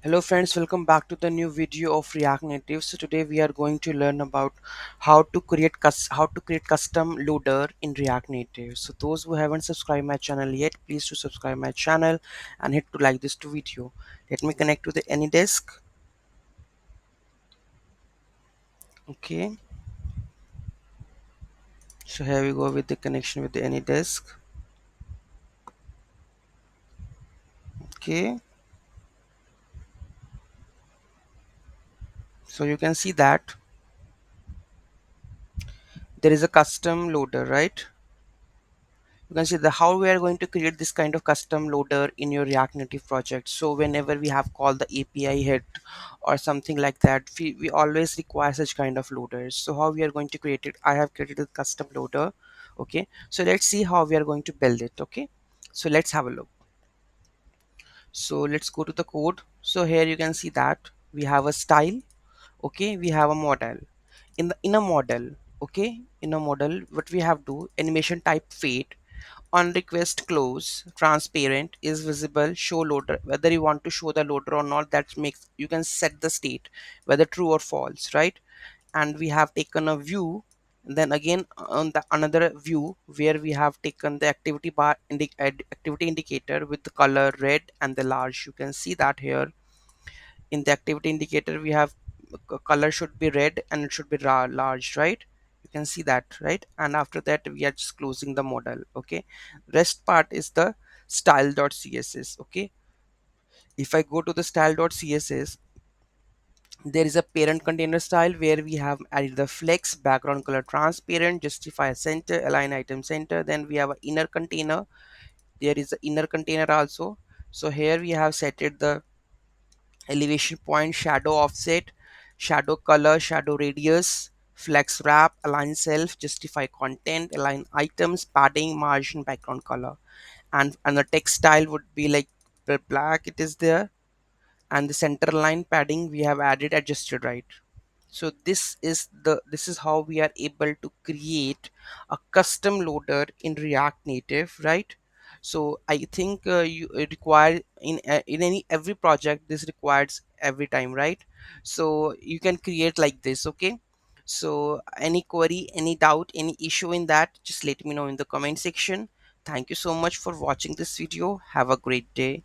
Hello friends, welcome back to the new video of React Native. So today we are going to learn about how to create custom loader in React Native. So those who haven't subscribed my channel yet, please to subscribe my channel and hit to like this to video. Let me connect to the AnyDesk. Okay, so here we go with the connection with the AnyDesk. Okay, so you can see that there is a custom loader, right? You can see the how we are going to create this kind of custom loader in your React Native project. So whenever we have called the API hit or something like that, we always require such kind of loaders. So how we are going to create it? I have created a custom loader. Okay, so let's see how we are going to build it. Okay, so let's have a look. So let's go to the code. So here you can see that we have a style. Okay, we have a model. In a model, okay, in a model what we have to animation type fade, on request close, transparent, is visible, show loader. Whether you want to show the loader or not, that makes you can set the state whether true or false, right? And we have taken a view. Then again on the another view where we have taken the activity bar activity indicator with the color red and the large. You can see that here in the activity indicator we have color should be red and it should be large, right? You can see that, right? And after that we are just closing the model. Okay, rest part is the style.css. Okay, if I go to the style.css, there is a parent container style where we have added the flex, background color transparent, justify center, align item center. Then we have an inner container. There is an inner container also. So here we have set it the elevation point, shadow offset, shadow color, shadow radius, flex wrap, align self, justify content, align items, padding, margin, background color. And the text style would be like black, it is there. And the center line padding we have added adjusted right. So this is how we are able to create a custom loader in React Native, right? So I think you require in any every project this requires every time, right? So you can create like this. Okay, so any query, any doubt, any issue in that, just let me know in the comment section. Thank you so much for watching this video. Have a great day.